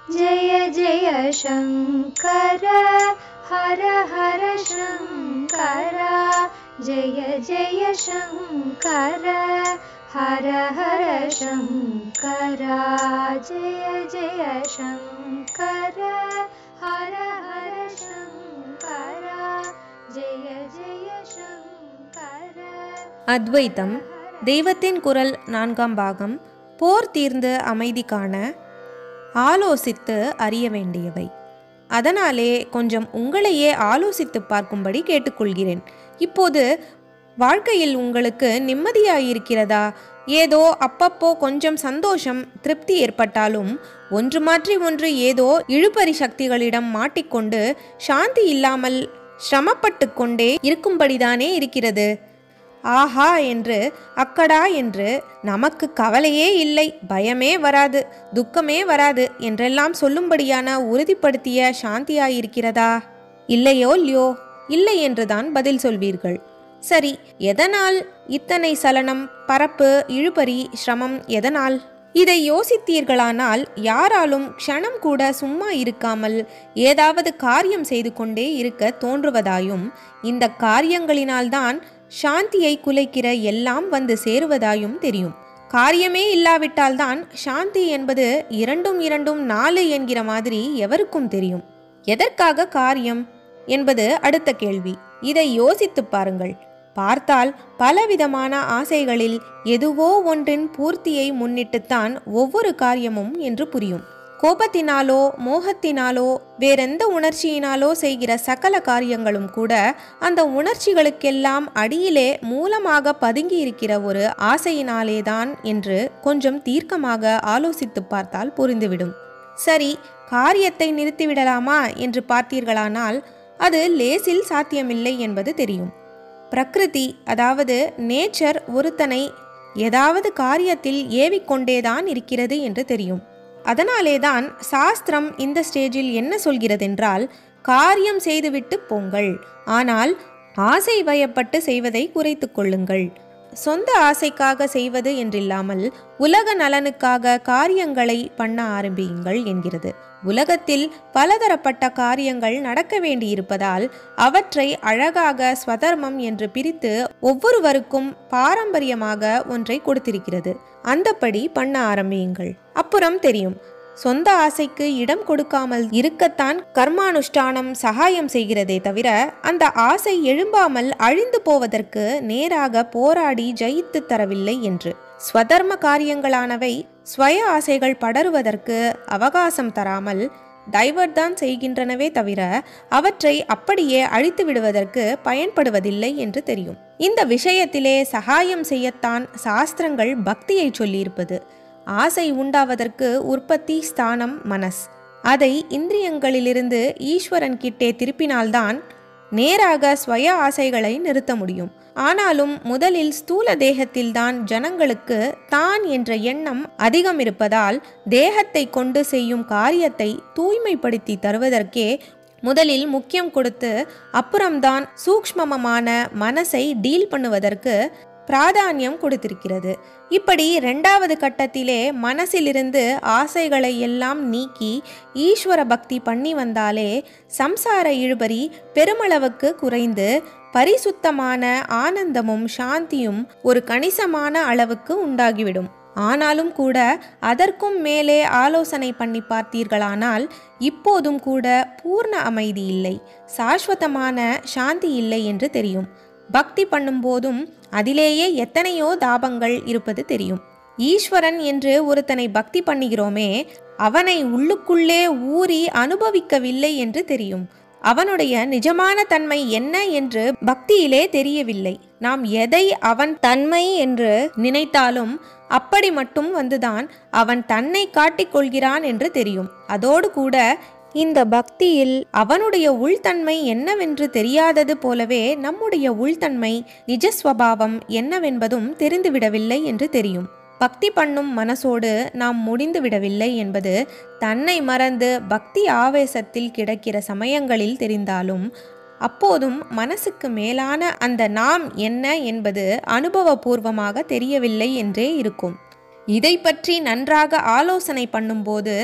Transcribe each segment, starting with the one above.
जय जय शङ्कर हर हर शङ्कर जय जय शङ्कर हर हर शङ्कर जय जय शङ्कर हर हर शङ्कर जय जय शङ्कर. அத்வைத்தம் தெய்வத்தின் குரல் 4ஆம் பாகம். போர் தீர்ந்து அமைதி காண ஆலோசித்து அறிய வேண்டியவை. அதனாலே கொஞ்சம் உங்களையே ஆலோசித்து பார்க்கும்படி கேட்டுக்கொள்கிறேன். இப்போது வாழ்க்கையில் உங்களுக்கு நிம்மதியாயிருக்கிறதா? ஏதோ அப்பப்போ கொஞ்சம் சந்தோஷம் திருப்தி ஏற்பட்டாலும் ஒன்று மாற்றி ஒன்று ஏதோ இழுபறி சக்திகளிடம் மாட்டிக்கொண்டு சாந்தி இல்லாமல் சிரமப்பட்டு கொண்டே இருக்கும்படிதானே இருக்கிறது. ஆஹா என்று அக்கடா என்று நமக்கு கவலையே இல்லை, பயமே வராது, துக்கமே வராது என்றெல்லாம் சொல்லும்படியான உறுதிப்படுத்திய சாந்தியாயிருக்கிறதா? இல்லையோ இல்லையோ? இல்லை என்றுதான் பதில் சொல்வீர்கள். சரி, எதனால் இத்தனை சலனம், பரப்பு, இழுபறி, சிரமம் எதனால்? இதை யோசித்தீர்களானால் யாராலும் க்ஷணம் கூட சும்மா இருக்காமல் ஏதாவது காரியம் செய்து கொண்டே இருக்க தோன்றுவதாயும், இந்த காரியங்களினால்தான் சாந்தியை குலைக்கிற எல்லாம் வந்து சேருவதாயும் தெரியும். காரியமே இல்லாவிட்டால்தான் சாந்தி என்பது 2 4 என்கிற மாதிரி எவருக்கும் தெரியும். எதற்காக காரியம் என்பது அடுத்த கேள்வி. இதை யோசித்து பாருங்கள். பார்த்தால் பலவிதமான ஆசைகளில் எதுவோ ஒன்றின் பூர்த்தியை முன்னிட்டுத்தான் ஒவ்வொரு காரியமும் என்று புரியும். கோபத்தினாலோ மோகத்தினாலோ வேறெந்த உணர்ச்சியினாலோ செய்கிற சகல காரியங்களும் கூட அந்த உணர்ச்சிகளுக்கெல்லாம் அடியிலே மூலமாக பதுங்கி இருக்கிற ஒரு ஆசையினாலேதான் என்று கொஞ்சம் தீர்க்கமாக ஆலோசித்து பார்த்தால் புரிந்துவிடும். சரி, காரியத்தை நிறுத்திவிடலாமா என்று பார்த்தீர்களானால் அது லேசில் சாத்தியமில்லை என்பது தெரியும். பிரகிருதி, அதாவது நேச்சர், ஒருத்தனை ஏதாவது காரியத்தில் ஏவிக்கொண்டேதான் இருக்கிறது என்று தெரியும். அதனாலேதான் சாஸ்திரம் இந்த ஸ்டேஜில் என்ன சொல்கிறதென்றால், காரியம் செய்துவிட்டு போங்கள், ஆனால் ஆசை வயப்பட்டு செய்வதை குறைத்து கொள்ளுங்கள். சொந்த ஆசைக்காக செய்வது என்றில்லாமல் உலக நலனுக்காக காரியங்களை பண்ண ஆரம்பியுங்கள் என்கிறது. உலகத்தில் பலதரப்பட்ட காரியங்கள் நடக்க வேண்டியிருப்பதால் அவற்றை அழகாக ஸ்வதர்மம் என்று பிரித்து ஒவ்வொருவருக்கும் பாரம்பரியமாக ஒன்றை கொடுத்திருக்கிறது. அந்தப்படி பண்ண ஆரம்பியுங்கள். அப்புறம் தெரியும். சொந்த ஆசைக்கு இடம் கொடுக்காமல் இருக்கத்தான் கர்மானுஷ்டானம் சகாயம் செய்கிறதே தவிர அந்த ஆசை எழும்பாமல் அழிந்து போவதற்கு நேராக போராடி ஜெயித்து தரவில்லை என்று. ஸ்வதர்ம காரியங்களானவை ஸ்வய ஆசைகள் படருவதற்கு அவகாசம் தராமல் டைவர்ட் தான் செய்கின்றனவே தவிர அவற்றை அப்படியே அழித்து விடுவதற்கு பயன்படுவதில்லை என்று தெரியும். இந்த விஷயத்திலே சகாயம் செய்யத்தான் சாஸ்திரங்கள் பக்தியை சொல்லியிருப்பது. ஆசை உண்டாவதற்கு உற்பத்தி ஸ்தானம் மனஸ். அதை இந்திரியங்களிலிருந்து ஈஸ்வரன் கிட்டே திருப்பினால்தான் நேராக ஸ்வய ஆசைகளை நிறுத்த முடியும். ஆனாலும் முதலில் ஸ்தூல தேகத்தில்தான் ஜனங்களுக்கு தான் என்ற எண்ணம் அதிகம் இருப்பதால் தேகத்தை கொண்டு செய்யும் காரியத்தை தூய்மைப்படுத்தி தருவதற்கே முதலில் முக்கியம் கொடுத்து அப்புறம்தான் சூக்ஷ்மமான மனசை டீல் பண்ணுவதற்கு பிராதானியம் கொடுத்திருக்கிறது. இப்படி 2வது கட்டத்திலே மனசிலிருந்து ஆசைகளை எல்லாம் நீக்கி ஈஸ்வர பக்தி பண்ணி வந்தாலே சம்சார இழுபறி பெருமளவுக்கு குறைந்து பரிசுத்தமான ஆனந்தமும் சாந்தியும் ஒரு கணிசமான அளவுக்கு உண்டாகிவிடும். ஆனாலும் கூட அதற்கும் மேலே ஆலோசனை பண்ணி பார்த்தீர்களானால் இப்போதும் கூட பூர்ண அமைதி இல்லை, சாஸ்வதமான சாந்தி இல்லை என்று தெரியும். பக்தி பண்ணும்போதும் அதிலேயே எத்தனையோ தாபங்கள் இருப்பது தெரியும். ஈஸ்வரன் என்று ஒருத்தனை பக்தி பண்ணுகிறோமே, அவனை உள்ளுக்குள்ளே ஊறி அனுபவிக்கவில்லை என்று தெரியும். அவனுடைய நிஜமான தன்மை என்ன என்று பக்தியிலே தெரியவில்லை. நாம் எதை அவன் தன்மை என்று நினைத்தாலும் அப்படி மட்டும் வந்துதான் அவன் தன்னை காட்டிக்கொள்கிறான் என்று தெரியும். அதோடு கூட இந்த பக்தியில் அவனுடைய உள்தன்மை என்னவென்று தெரியாதது போலவே நம்முடைய உள்தன்மை நிஜஸ்வபாவம் என்னவென்பதும் தெரிந்துவிடவில்லை என்று தெரியும். பக்தி பண்ணும் மனசோடு நாம் முடிந்து விடவில்லை என்பது தன்னை மறந்து பக்தி ஆவேசத்தில் கிடக்கிற சமயங்களில் தெரிந்தாலும் அப்போதும் மனசுக்கு மேலான அந்த நாம் என்ன என்பது அனுபவபூர்வமாக தெரியவில்லை என்றே இருக்கும். இதை பற்றி நன்றாக ஆலோசனை பண்ணும்போது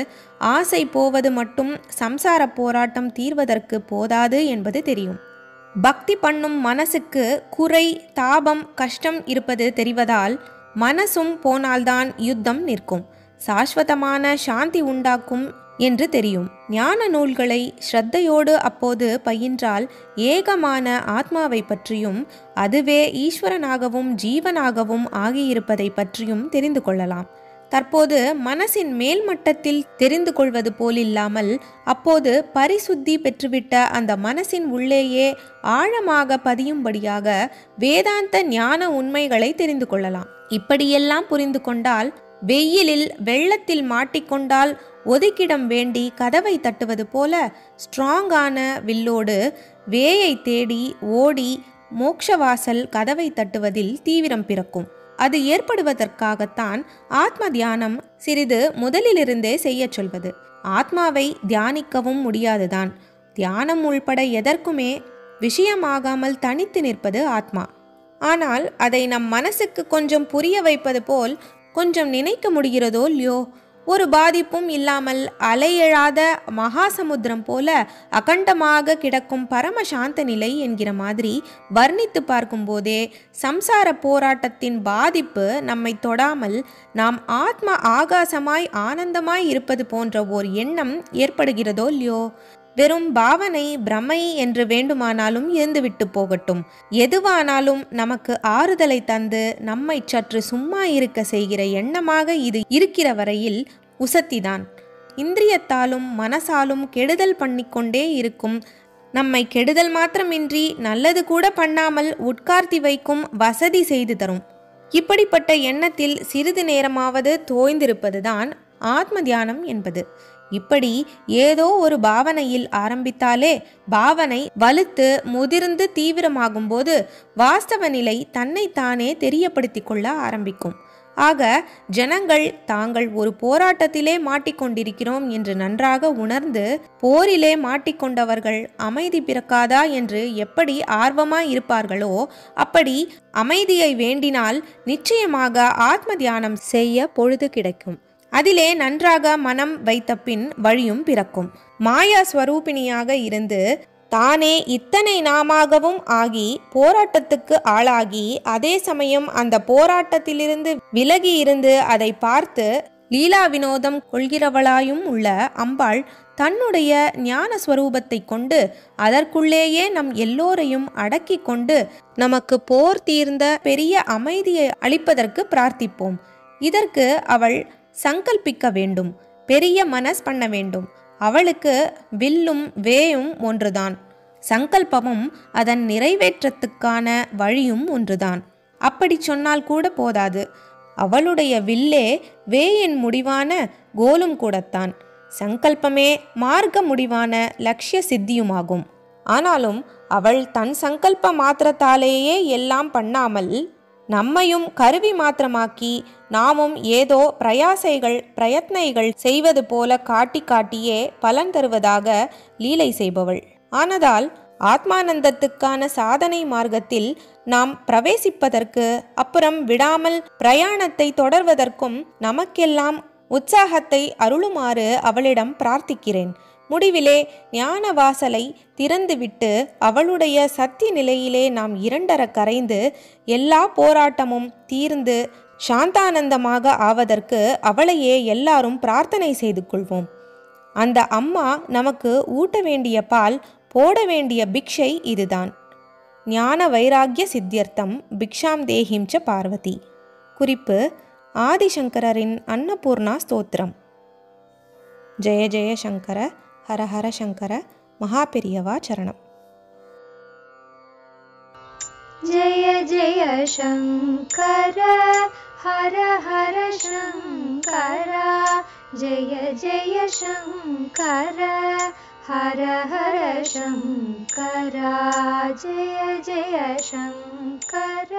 ஆசை போவது மட்டும் சம்சார போராட்டம் தீர்வதற்கு போதாது என்பது தெரியும். பக்தி பண்ணும் மனசுக்கு குறை, தாபம், கஷ்டம் இருப்பது தெரிவதால் மனசும் போனால்தான் யுத்தம் நிற்கும், சாஸ்வதமான சாந்தி உண்டாக்கும் என்று தெரியும். ஞான நூல்களை ஸ்ரத்தையோடு அப்போது பயின்றால் ஏகமான ஆத்மாவை பற்றியும் அதுவே ஈஸ்வரனாகவும் ஜீவனாகவும் ஆகியிருப்பதை பற்றியும் தெரிந்து கொள்ளலாம். தற்போது மனசின் மேல் மட்டத்தில் தெரிந்து கொள்வது போலில்லாமல் அப்போது பரிசுத்தி பெற்றுவிட்ட அந்த மனசின் உள்ளேயே ஆழமாக பதியும்படியாக வேதாந்த ஞான உண்மைகளை தெரிந்து கொள்ளலாம். இப்படியெல்லாம் புரிந்து கொண்டால் வெயிலில் வெள்ளத்தில் மாட்டிக்கொண்டால் ஒதுக்கிடம் வேண்டி கதவை தட்டுவது போல ஸ்ட்ராங்கான வில்லோடு வேயை தேடி ஓடி மோட்சவாசல் கதவை தட்டுவதில் தீவிரம் பிறக்கும். அது ஏற்படுவதற்காகத்தான் ஆத்ம தியானம் சிறிது முதலிலிருந்தே செய்ய சொல்வது. ஆத்மாவை தியானிக்கவும் முடியாதுதான். தியானம் உள்பட எதற்குமே விஷயமாகாமல் தனித்து நிற்பது ஆத்மா. ஆனால் அதை நம் மனசுக்கு கொஞ்சம் புரிய வைப்பது போல் கொஞ்சம் நினைக்க முடிகிறதோ இல்லையோ, ஒரு பாதிப்பும் இல்லாமல் அலையெழாத மகாசமுத்திரம் போல அகண்டமாக கிடக்கும் பரமசாந்த நிலை என்கிற மாதிரி வர்ணித்து பார்க்கும்போதே சம்சார போராட்டத்தின் பாதிப்பு நம்மை தொடாமல் நாம் ஆத்ம ஆகாசமாய் ஆனந்தமாய் இருப்பது போன்ற ஓர் எண்ணம் ஏற்படுகிறதோ இல்லையோ. வெறும் பாவனை, பிரமை என்று வேண்டுமானாலும் இருந்துவிட்டு போகட்டும். எதுவானாலும் நமக்கு ஆறுதலை தந்து நம்மை சற்று சும்மா இருக்க செய்கிற எண்ணமாக இது இருக்கிற வரையில் உசத்திதான். இந்திரியத்தாலும் மனசாலும் கெடுதல் பண்ணிக்கொண்டே இருக்கும் நம்மை கெடுதல் மாத்திரமின்றி நல்லது கூட பண்ணாமல் உட்கார்த்தி வைக்கும் வசதி செய்து தரும். இப்படிப்பட்ட எண்ணத்தில் சிறிது நேரமாவது தோய்ந்திருப்பதுதான் ஆத்ம தியானம் என்பது. இப்படி ஏதோ ஒரு பாவனையில் ஆரம்பித்தாலே பாவனை வலுத்து முதிர்ந்து தீவிரமாகும் போது வாஸ்தவ நிலை தன்னைத்தானே தெரியப்படுத்தி கொள்ள ஆரம்பிக்கும். ஆக ஜனங்கள் தாங்கள் ஒரு போராட்டத்திலே மாட்டிக்கொண்டிருக்கிறோம் என்று நன்றாக உணர்ந்து போரிலே மாட்டிக்கொண்டவர்கள் அமைதி பிறக்காதா என்று எப்படி ஆர்வமாய் இருப்பார்களோ அப்படி அமைதியை வேண்டினால் நிச்சயமாக ஆத்ம தியானம் செய்ய பொழுது கிடைக்கும். அதிலே நன்றாக மனம் வைத்த பின் வழியும் பிறக்கும். மாயா ஸ்வரூபிணியாக இருந்து தானே இத்தனை நாமாகவும் ஆகி போராட்டத்துக்கு ஆளாகி அதே சமயம் அந்த போராட்டத்திலிருந்து விலகி இருந்து அதை பார்த்து லீலா வினோதம் கொள்கிறவளாயும் உள்ள அம்பாள் தன்னுடைய ஞான ஸ்வரூபத்தை கொண்டு அதற்குள்ளேயே நம் எல்லோரையும் அடக்கி கொண்டு நமக்கு போர் தீர்ந்த பெரிய அமைதியை அளிப்பதற்கு பிரார்த்திப்போம். இதற்கு அவள் சங்கல்பிக்க வேண்டும், பெரிய மனஸ் பண்ண வேண்டும். அவளுக்கு வில்லும் வேயும் ஒன்றுதான், சங்கல்பமும் அதன் நிறைவேற்றத்துக்கான வழியும் ஒன்றுதான். அப்படி சொன்னால் கூட போதாது. அவளுடைய வில்லே வேயின் முடிவான கோலும் கூடத்தான், சங்கல்பமே மார்க்க முடிவான லட்சிய சித்தியுமாகும். ஆனாலும் அவள் தன் சங்கல்ப மாத்திரத்தாலேயே எல்லாம் பண்ணாமல் நம்மையும் கருவி மாத்திரமாக்கி நாமும் ஏதோ பிரயத்னைகள் செய்வது போல காட்டி காட்டியே பலன் தருவதாக லீலை செய்பவள் ஆனதால் ஆத்மானந்தத்துக்கான சாதனை மார்க்கத்தில் நாம் பிரவேசிப்பதற்கு அப்புறம் விடாமல் பிரயாணத்தை தொடர்வதற்கும் நமக்கெல்லாம் உற்சாகத்தை அருளுமாறு அவளிடம் பிரார்த்திக்கிறேன். முடிவிலே ஞான வாசலை திறந்துவிட்டு அவளுடைய சத்திய நிலையிலே நாம் இரண்டர கரைந்து எல்லா போராட்டமும் தீர்ந்து சாந்தானந்தமாக ஆவதற்கு அவளையே எல்லாரும் பிரார்த்தனை செய்து கொள்வோம். அந்த அம்மா நமக்கு ஊட்ட வேண்டிய பால், போட வேண்டிய பிக்ஷை இதுதான். ஞான வைராக்கிய சித்தியர்த்தம் பிக்ஷாம் தேஹிம் ச பார்வதி. குறிப்பு: ஆதிசங்கரின் அன்னபூர்ணா ஸ்தோத்திரம். ஜெய ஜெய சங்கர, ஹர ஹர சங்கர, மகாபெரியவா சரணம். ஜெய ஜெய சங்கர, ஹர ஹர சங்கர, ஜெய ஜெய சங்கர, ஹர ஹர சங்கர, ஜெய ஜெய சங்கர.